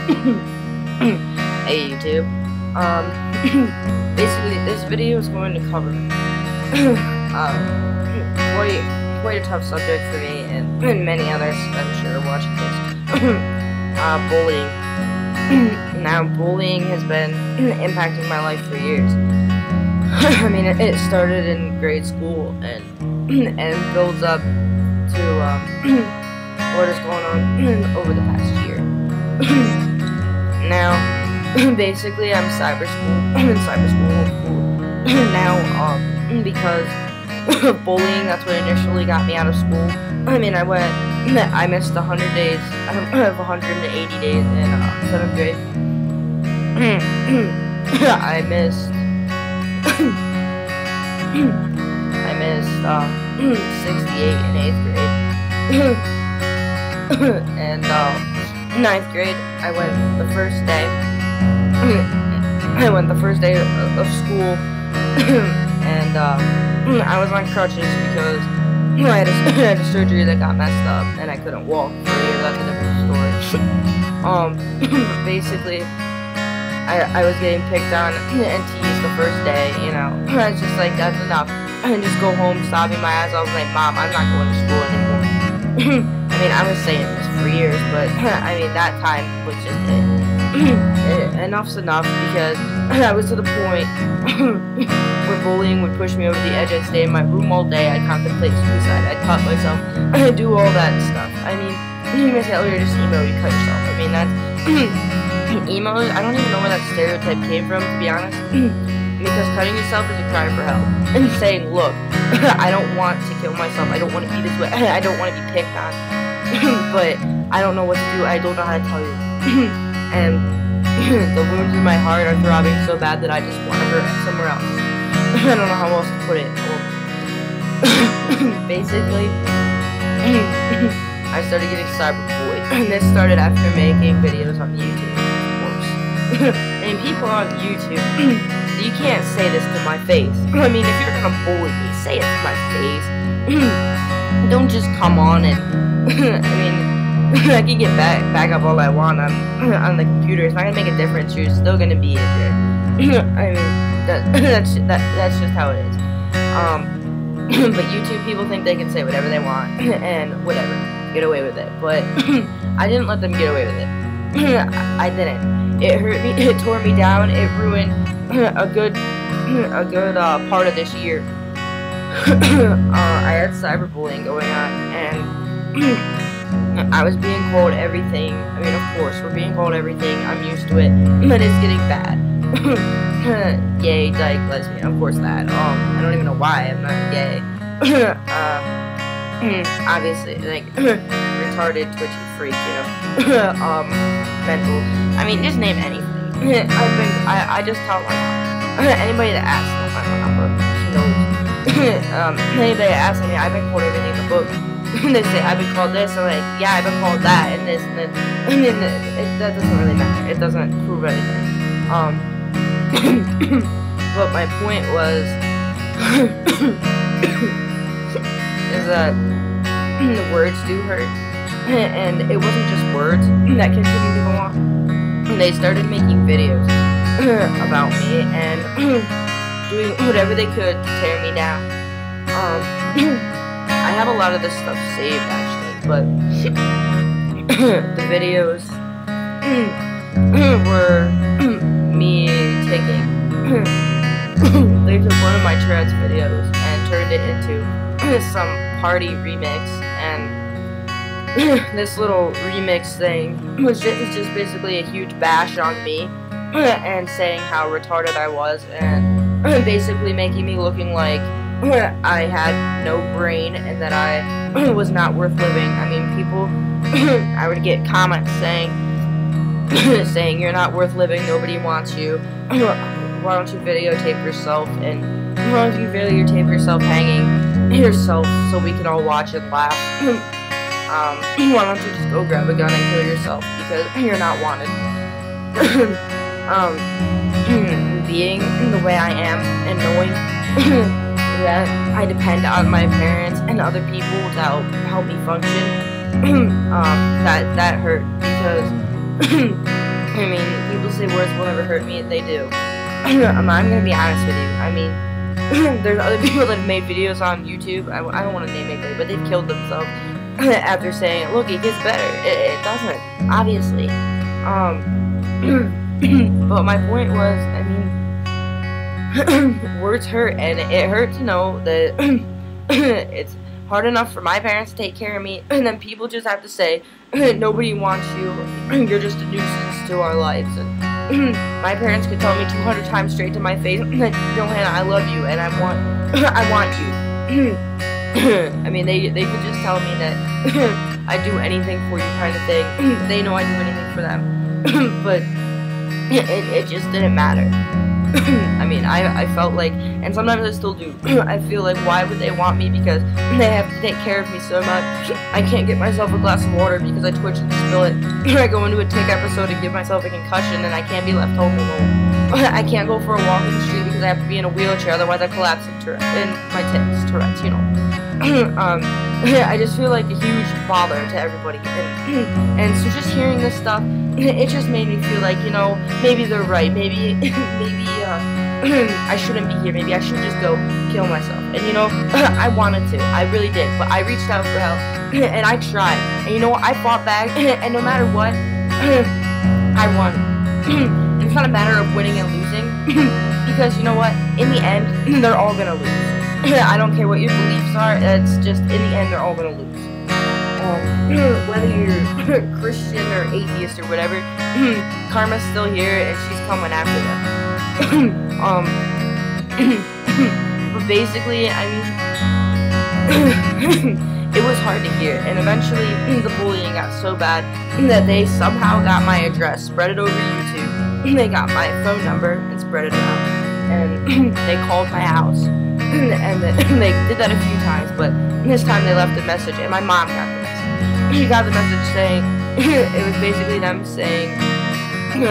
Hey YouTube. Basically this video is going to cover quite a tough subject for me and many others I'm sure watching this. Bullying. Now bullying has been impacting my life for years. I mean it started in grade school and builds up to what is going on over the past year. Now, basically, I'm in cyber school now, because of bullying. That's what initially got me out of school. I mean, I missed 100 days of 180 days in 7th grade. I missed 68 in 8th grade. And 9th grade, I went the first day. I went the first day of school, and I was on crutches because I had a surgery that got messed up, and I couldn't walk for a year. That's a different story. Basically, I was getting picked on and teased the first day. You know, I was just like, that's enough. And just go home, sobbing my ass off. I was like, Mom, I'm not going to school anymore. I mean, I was saying this for years, but I mean, that time was just it. Enough's enough, because I was to the point where bullying would push me over the edge. I'd stay in my room all day. I'd contemplate suicide. I'd cut myself. I'd do all that stuff. I mean, you may say, oh, you're just emo, you cut yourself. I mean, that's emo. I don't even know where that stereotype came from, to be honest. Because cutting yourself is a cry for help. And saying, look, I don't want to kill myself. I don't want to be this way. I don't want to be picked on. But I don't know what to do. I don't know how to tell you. And the wounds in my heart are throbbing so bad that I just want to hurt somewhere else. I don't know how else to put it. Basically, I started getting cyberbullied. And this started after making videos on YouTube, of course. And people on YouTube, you can't say this to my face. I mean, if you're gonna bully me, say it to my face. Don't just come on and I mean, I can get back up all I want on the computer. It's not gonna make a difference. You're still gonna be injured. I mean, that's just how it is. But YouTube people think they can say whatever they want and whatever, get away with it. But I didn't let them get away with it. I didn't. It hurt me. It tore me down. It ruined a good part of this year. I had cyberbullying going on, and I was being called everything. I mean, of course, we're being called everything. I'm used to it, but it's getting bad. Gay, dyke, lesbian, of course that. I don't even know why I'm not gay. Obviously, like retarded, twitchy freak, you know. Mental. I mean, just name anything. I just tell my mom. Anybody that asks me my number, she knows. Anybody that asks me, I've been called everything in the book. They say, I've been called this, I'm like, yeah, I've been called that, and this, and then, that doesn't really matter. It doesn't prove anything. But my point was, is that the words do hurt. And it wasn't just words that continued to go on. They started making videos about me and doing whatever they could to tear me down. I have a lot of this stuff saved, actually, but the videos were me taking... They took one of my Tourette's videos and turned it into some party remix, and this little remix thing was just basically a huge bash on me and saying how retarded I was, and basically making me looking like I had no brain and that I was not worth living. I mean, people, I would get comments saying you're not worth living, nobody wants you, why don't you videotape yourself, and why don't you videotape yourself hanging yourself so we can all watch and laugh. Why don't you just go grab a gun and kill yourself because you're not wanted. Being the way I am and knowing that I depend on my parents and other people to help me function, that hurt, because I mean, people say words will never hurt me. They do. I'm gonna be honest with you. I mean, there's other people that have made videos on YouTube. I don't want to name anybody, but they've killed themselves after saying, "Look, it gets better." It doesn't, obviously. But my point was, I mean, words hurt, and it hurt to know that it's hard enough for my parents to take care of me, and then people just have to say, "Nobody wants you. You're just a nuisance to our lives." And my parents could tell me 200 times straight to my face, "Johanna, I love you, and I want you." I mean, they could just tell me that I'd do anything for you, kind of thing. They know I'd do anything for them, but it just didn't matter. I mean, I felt like, and sometimes I still do, I feel like, why would they want me? Because they have to take care of me so much. I can't get myself a glass of water because I twitch and spill it. I go into a tick episode and give myself a concussion, and I can't be left home alone. I can't go for a walk in the street because I have to be in a wheelchair, otherwise I collapse in my Tourette's, you know. I just feel like a huge bother to everybody, and so just hearing this stuff, it just made me feel like, you know, maybe they're right, maybe I shouldn't be here, maybe I should just go kill myself. And you know, I wanted to, I really did, but I reached out for help, and I tried, and you know what, I fought back, and no matter what, I won. It's not a matter of winning and losing, because you know what, in the end, they're all gonna lose. I don't care what your beliefs are, it's just, in the end, they're all gonna lose. Whether you're Christian or atheist or whatever, karma's still here, and she's coming after them. But basically, I mean, it was hard to hear, and eventually, the bullying got so bad that they somehow got my address, spread it over YouTube, they got my phone number, and spread it out, and they called my house. And they did that a few times, but this time they left a message, and my mom got the message. She got the message saying, it was basically them saying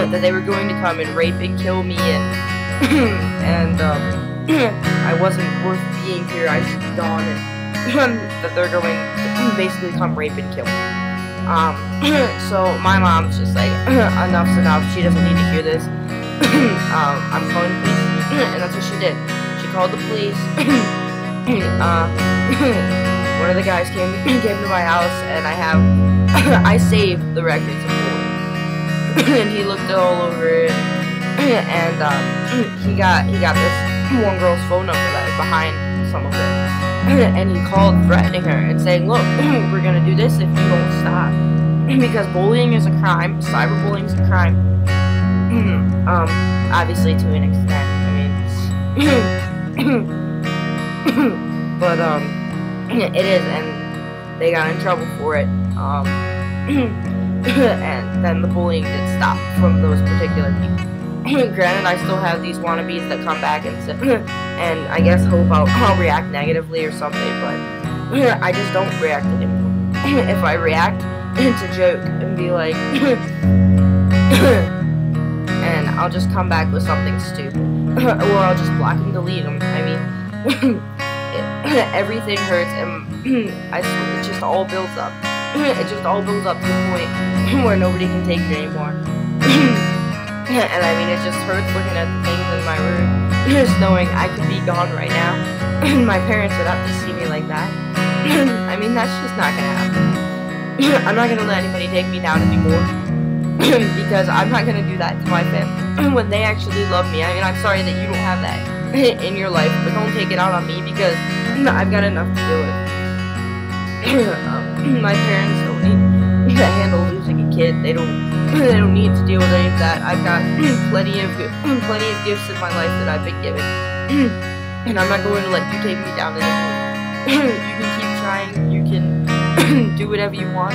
that they were going to come and rape and kill me, and I wasn't worth being here, I should be gone, and that they're going to basically come rape and kill me. So my mom's just like, enough's enough, she doesn't need to hear this. I'm calling the police, and that's what she did. Called the police. One of the guys came to my house, and I saved the records of bullying. And he looked it all over it, and he got this one girl's phone number that was behind some of it, and he called threatening her and saying, "Look, we're gonna do this if you don't stop, because bullying is a crime. Cyberbullying is a crime." Obviously to an extent. I mean. But it is, and they got in trouble for it. And then the bullying did stop from those particular people. Granted, I still have these wannabes that come back and and I guess hope I'll react negatively or something, but I just don't react anymore. If I react, it's a joke and be like, and I'll just come back with something stupid. Or I'll just block and delete them. I mean, everything hurts, and I swear, it just all builds up. It just all builds up to the point where nobody can take it anymore. And I mean, it just hurts looking at the things in my room, just knowing I could be gone right now, and my parents would have to see me like that. I mean, that's just not gonna happen. I'm not gonna let anybody take me down anymore. Because I'm not gonna do that to my family when they actually love me. I mean, I'm sorry that you don't have that in your life, but don't take it out on me because I've got enough to deal with. My parents don't need to handle losing a kid. They don't need to deal with any of that. I've got plenty of gifts in my life that I've been given, and I'm not going to let you take me down anymore. You can keep trying. You can do whatever you want.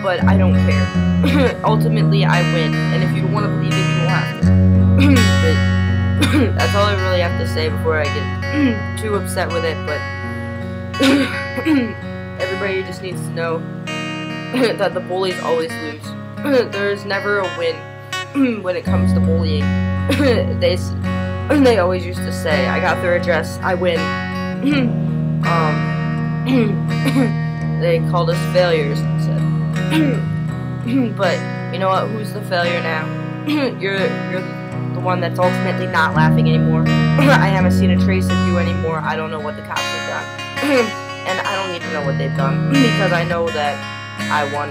But I don't care. Ultimately, I win, and if you don't want to believe it, you don't have to. But that's all I really have to say before I get too upset with it, but everybody just needs to know that the bullies always lose. There's never a win when it comes to bullying. They always used to say, I got their address, I win. They called us failures, and said, but You know what? Who's the failure now? You're the one that's ultimately not laughing anymore. I haven't seen a trace of you anymore. I don't know what the cops have done. And I don't need to know what they've done, because I know that I won.